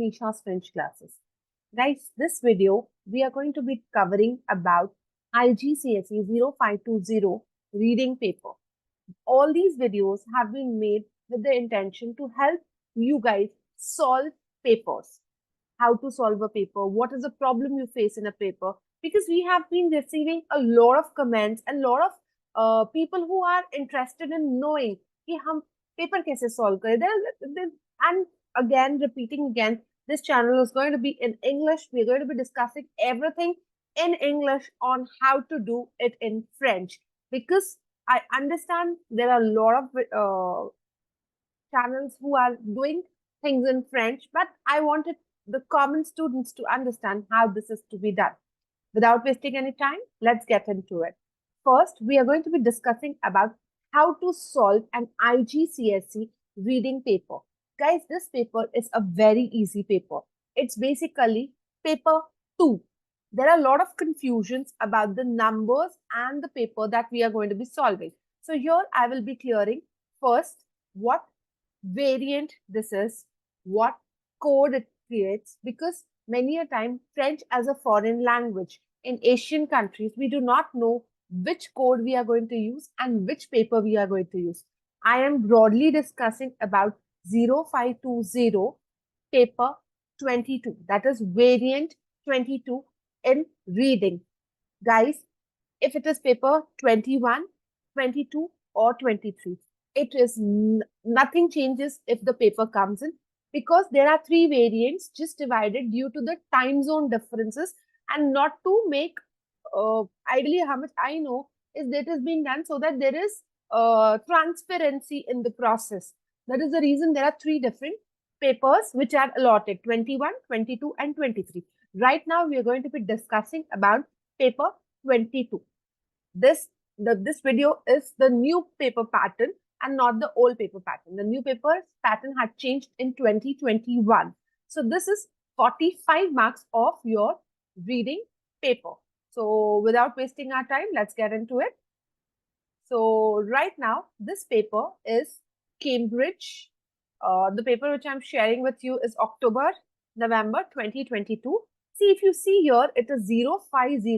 Nisha's French classes. Guys, this video we are going to be covering about IGCSE 0520 reading paper. All these videos have been made with the intention to help you guys solve papers. How to solve a paper, what is the problem you face in a paper, because we have been receiving a lot of comments and a lot of people who are interested in knowing कि हम paper कैसे solve करें. And again, repeating again, this channel is going to be in English. We're going to be discussing everything in English on how to do it in French, because I understand there are a lot of channels who are doing things in French, but I wanted the common students to understand how this is to be done. Without wasting any time, let's get into it. First, we are going to be discussing about how to solve an IGCSE reading paper. Guys, this paper is a very easy paper. It's basically paper 2. There are a lot of confusions about the numbers and the paper that we are going to be solving. So here I will be clearing first what variant this is, what code it creates, because many a time French as a foreign language in Asian countries, we do not know which code we are going to use and which paper we are going to use. I am broadly discussing about 0520 paper 22, that is variant 22 in reading. Guys, if it is paper 21, 22 or 23, it is nothing changes if the paper comes in, because there are 3 variants just divided due to the time zone differences, and not to make ideally how much I know is that is being done so that there is transparency in the process. That is the reason there are 3 different papers which are allotted: 21, 22 and 23. Right now we are going to be discussing about paper 22. This video is the new paper pattern and not the old paper pattern. The new paper pattern had changed in 2021. So this is 45 marks of your reading paper. So without wasting our time, let's get into it. So right now, this paper is Cambridge. The paper which I'm sharing with you is October, November 2022. See, if you see here, it is 050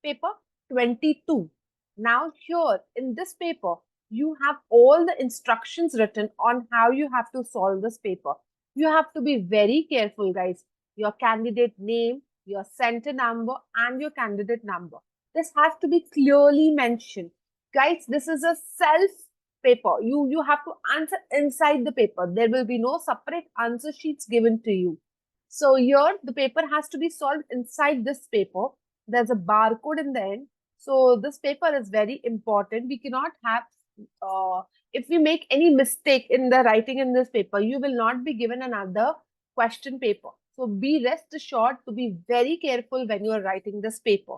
paper 22. Now here in this paper, you have all the instructions written on how you have to solve this paper. You have to be very careful, guys. Your candidate name, your center number and your candidate number. This has to be clearly mentioned. Guys, this is a self paper. You have to answer inside the paper. There will be no separate answer sheets given to you. So here the paper has to be solved inside this paper. There's a barcode in the end. So this paper is very important. We cannot have, if we make any mistake in the writing in this paper, you will not be given another question paper. So be rest assured to be very careful when you are writing this paper.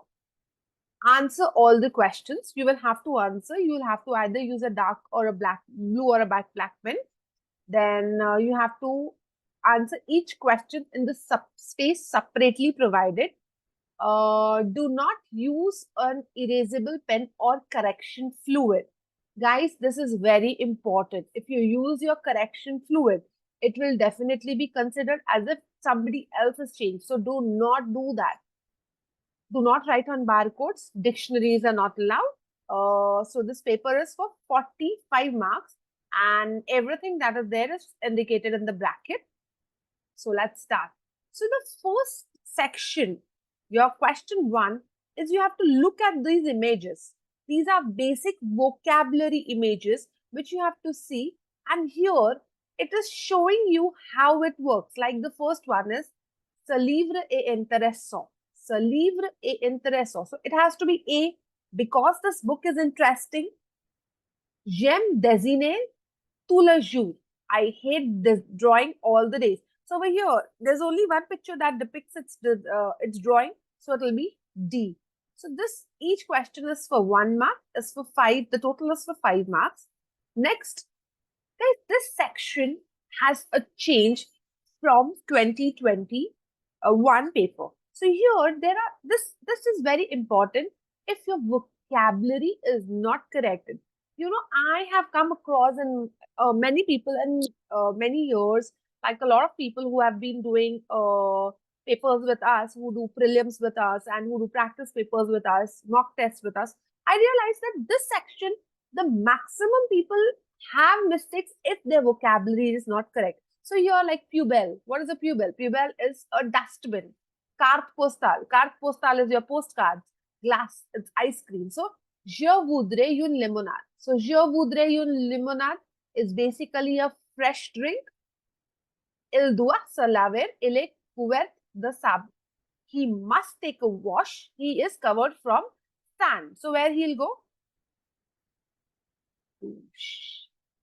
Answer all the questions. You will have to answer. You will have to either use a dark or a blue or a black pen. Then you have to answer each question in the space separately provided. Do not use an erasable pen or correction fluid. Guys, this is very important. If you use your correction fluid, it will definitely be considered as if somebody else has changed. So do not do that. Do not write on barcodes. Dictionaries are not allowed. So this paper is for 45 marks and everything that is there is indicated in the bracket. So let's start. So the first section, your question 1, is you have to look at these images. These are basic vocabulary images which you have to see, and here it is showing you how it works. Like the first one is ce livre est intéressant. Ce livre est intéressant. So it has to be A, because this book is interesting. J'aime dessiner tous les jours. I hate this drawing all the days. So over here, there's only one picture that depicts its drawing. So it will be D. So this, each question is for 1 mark, is for 5. The total is for 5 marks. Next, guys, this section has a change from 2021 paper. So here there are, this is very important. If your vocabulary is not corrected, you know, I have come across in many people in many years like a lot of people who have been doing papers with us, who do prelims with us, and who do practice papers with us, mock tests with us, I realized that this section, the maximum people have mistakes if their vocabulary is not correct. So you're like pubel. What is a pubel? Pubel is a dustbin. Carte postale. Carte postale is your postcards. Glass, it's ice cream. So je voudrais une limonade. So je voudrais une limonade is basically a fresh drink. Il doit se laver. Il est couvert de sable. He must take a wash. He is covered from sand. So where he'll go?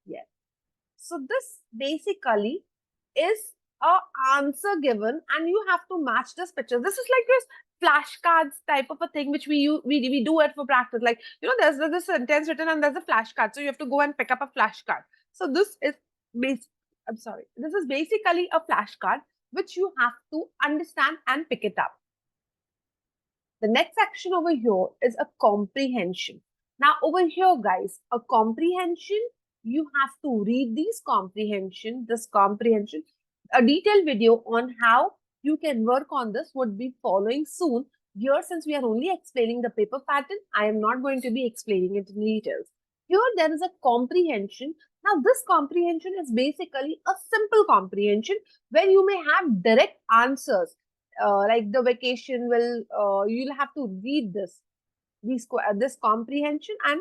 Yes. So this basically is a answer given, and you have to match this picture. This is like this flashcards type of a thing which we do it for practice. Like, you know, there's this sentence written and there's a flashcard. So you have to go and pick up a flashcard. So this is this is basically a flashcard which you have to understand and pick it up. The next section over here is a comprehension. Now over here, guys, a comprehension, you have to read this comprehension. A detailed video on how you can work on this would be following soon. Here, since we are only explaining the paper pattern, I am not going to be explaining it in details. Here, there is a comprehension. Now, this comprehension is basically a simple comprehension where you may have direct answers. Like the vacation will, you'll have to read this comprehension and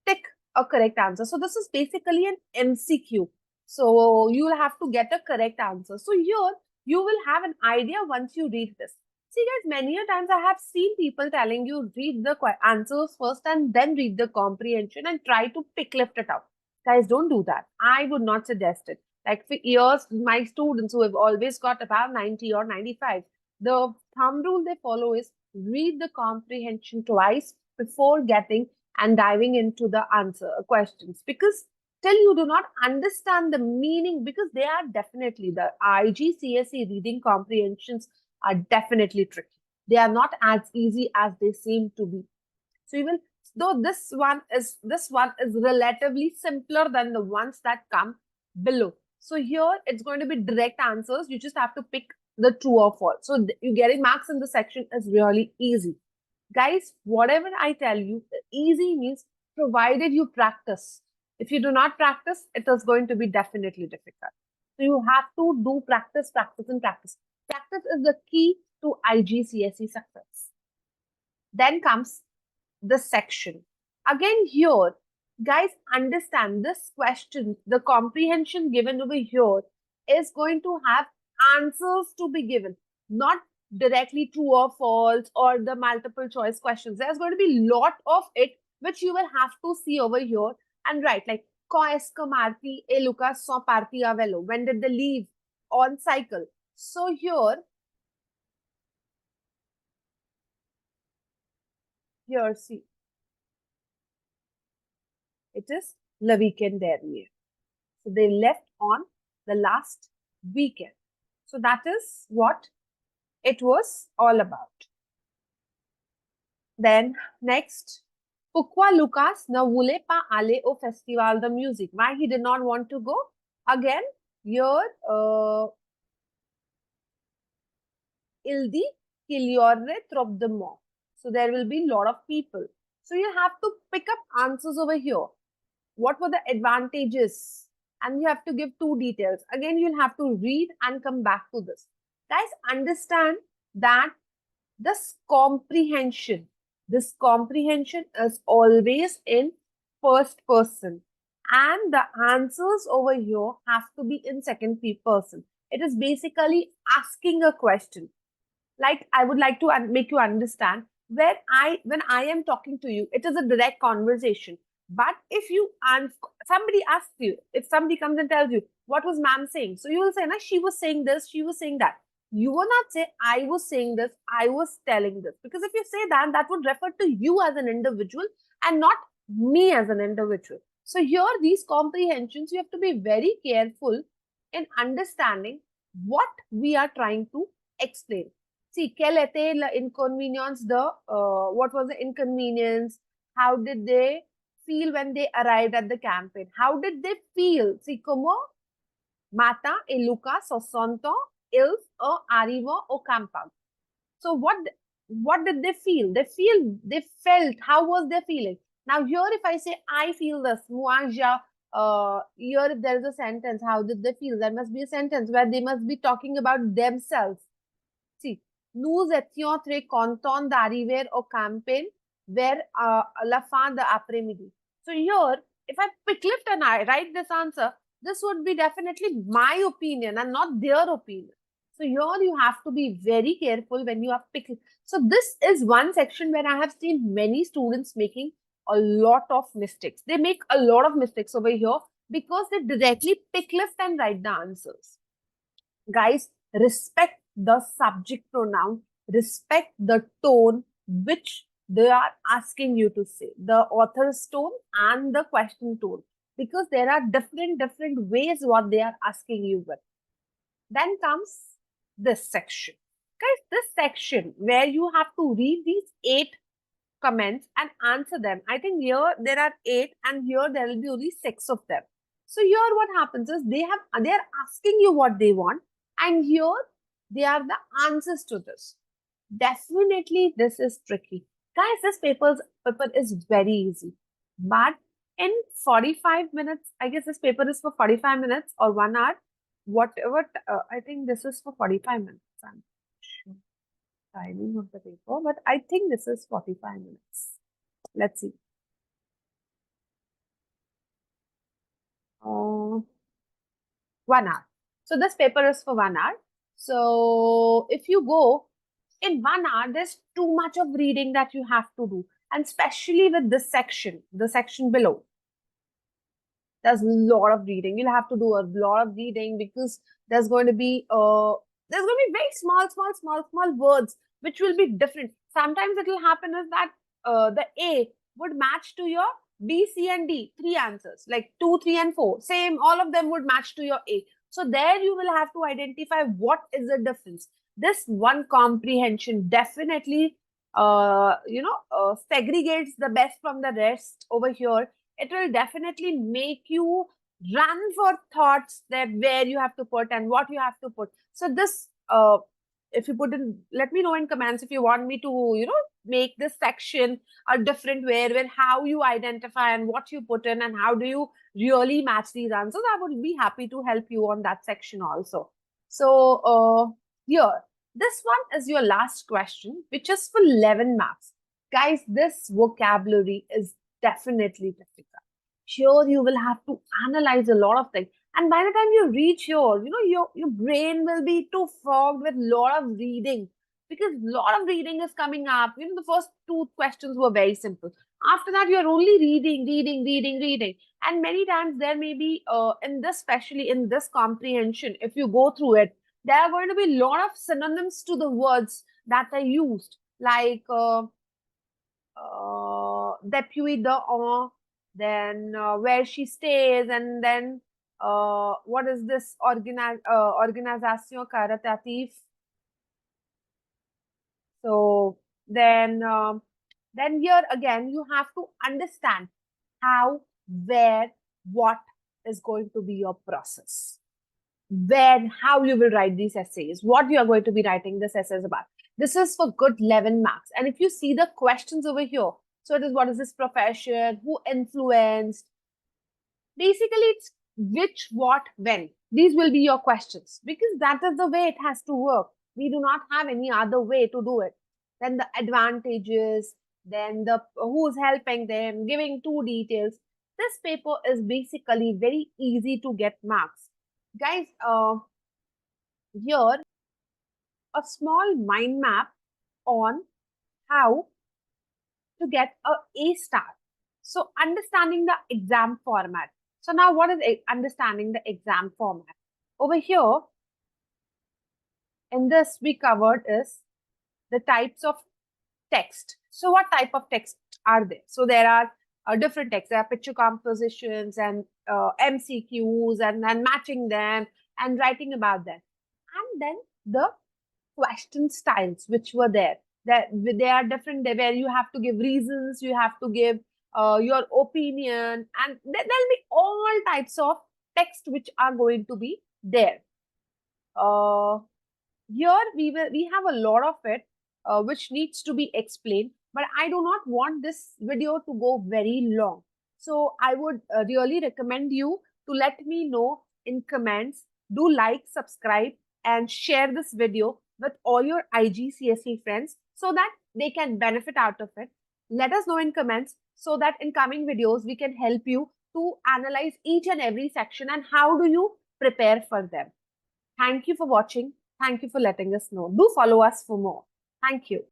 tick a correct answer. So this is basically an MCQ. So you will have to get a correct answer. So here you will have an idea once you read this. See guys, many a times I have seen people telling you read the answers first and then read the comprehension and try to lift it out. Guys, don't do that. I would not suggest it. Like for years, my students who have always got about 90 or 95, the thumb rule they follow is read the comprehension twice before getting and diving into the questions, because till you do not understand the meaning, because they are definitely, the IGCSE reading comprehensions are definitely tricky. They are not as easy as they seem to be. So even though this one is relatively simpler than the ones that come below. So here it's going to be direct answers. You just have to pick the true or false. So you getting marks in the section is really easy. Guys, whatever I tell you, easy means provided you practice. If you do not practice, it is going to be definitely difficult. So you have to do practice, practice, and practice. Practice is the key to IGCSE success. Then comes the section. Again here, guys, understand this question, the comprehension given over here is going to have answers to be given, not directly true or false or the multiple choice questions. There's going to be a lot of it which you will have to see over here and write, like quand est-ce que Marty et Lucas sont partis à vélo? When did they leave on cycle? So here see, it is le weekend dernier. So they left on the last weekend. So that is what it was all about. Then next, pourquoi Lucas ne voulait pas aller au festival de musique? Why he did not want to go? Again, here il dit qu'il y aurait trop de monde. So there will be a lot of people. So you have to pick up answers over here. What were the advantages? And you have to give two details. Again, you'll have to read and come back to this. Guys, understand that this comprehension is always in first person. And the answers over here have to be in second person. It is basically asking a question. Like, I would like to make you understand, when I am talking to you, it is a direct conversation. But if somebody asks you, if somebody comes and tells you, what was ma'am saying? So you will say, she was saying this, she was saying that. You will not say, I was saying this, I was telling this. Because if you say that, that would refer to you as an individual and not me as an individual. So here, these comprehensions, you have to be very careful in understanding what we are trying to explain. See, quel était l'inconvénience what was the inconvenience? How did they feel when they arrived at the campaign? How did they feel? See, comment Mata e Luca sosonto ils o arrivo o campo. So what did they feel? They felt, how was their feeling? Now here if I say I feel this, moi here if there is a sentence, how did they feel? There must be a sentence where they must be talking about themselves. See, nous étions très contents d'arriver au campagne vers la fin de l'après-midi. So here, if I pick lift and I write this answer, this would be definitely my opinion and not their opinion. So here you have to be very careful when you are picking. So this is one section where I have seen many students making a lot of mistakes. They make a lot of mistakes over here because they directly pick lift and write the answers. Guys, respect the subject pronoun, respect the tone which they are asking you to say, the author's tone and the question tone, because there are different ways what they are asking you with. Then comes this section. Guys, this section where you have to read these 8 comments and answer them. I think here there are 8 and here there will be only 6 of them. So here what happens is they are asking you what they want, and here they are the answers to this. Definitely this is tricky. Guys, this paper is very easy. But in 45 minutes, I guess this paper is for 45 minutes or 1 hour. Whatever, I think this is for 45 minutes. I'm sure. Timing of the paper, but I think this is 45 minutes. Let's see. 1 hour. So this paper is for 1 hour. So if you go in 1 hour, there's too much of reading that you have to do. And especially with this section, the section below. There's a lot of reading. You'll have to do a lot of reading because there's going to be very small words which will be different. Sometimes it will happen is that the A would match to your B, C, and D, 3 answers, like 2, 3, and 4. Same, all of them would match to your A. So there you will have to identify what is the difference. This one comprehension definitely, segregates the best from the rest over here. It will definitely make you run for thoughts that where you have to put and what you have to put. So this, if you put in, let me know in comments if you want me to, make this section a different way, where how you identify and what you put in and how do you really match these answers. I would be happy to help you on that section also. So here, this one is your last question, which is for 11 marks. Guys, this vocabulary is definitely difficult. Sure, you will have to analyze a lot of things. And by the time you reach here, your brain will be too fogged with a lot of reading, because a lot of reading is coming up. The first 2 questions were very simple. After that, you're only reading. And many times there may be, especially in this comprehension, if you go through it, there are going to be a lot of synonyms to the words that are used, like depuis the on, then where she stays, and then what is this organisation caritative. So then here again you have to understand how, where, what is going to be your process, when, how you will write these essays, what you are going to be writing this essays about. This is for good 11 marks. And if you see the questions over here, so it is, what is this profession, who influenced, basically it's which, what, when. These will be your questions, because that is the way it has to work. We do not have any other way to do it. Then the advantages, then the who's helping them, giving 2 details. This paper is basically very easy to get marks. Guys, here, a small mind map on how to get A star. So understanding the exam format. So now what is understanding the exam format? Over here, in this we covered is the types of text. So what type of text are there? So there are different texts. There are picture compositions and MCQs and matching them and writing about them. And then the question styles which were there. They are different, where you have to give reasons, you have to give your opinion, and there'll be all types of text which are going to be there. Here we have a lot of it which needs to be explained, but I do not want this video to go very long. So I would really recommend you to let me know in comments. Do like, subscribe, and share this video with all your IGCSE friends so that they can benefit out of it. Let us know in comments so that in coming videos we can help you to analyze each and every section and how do you prepare for them. Thank you for watching. Thank you for letting us know. Do follow us for more. Thank you.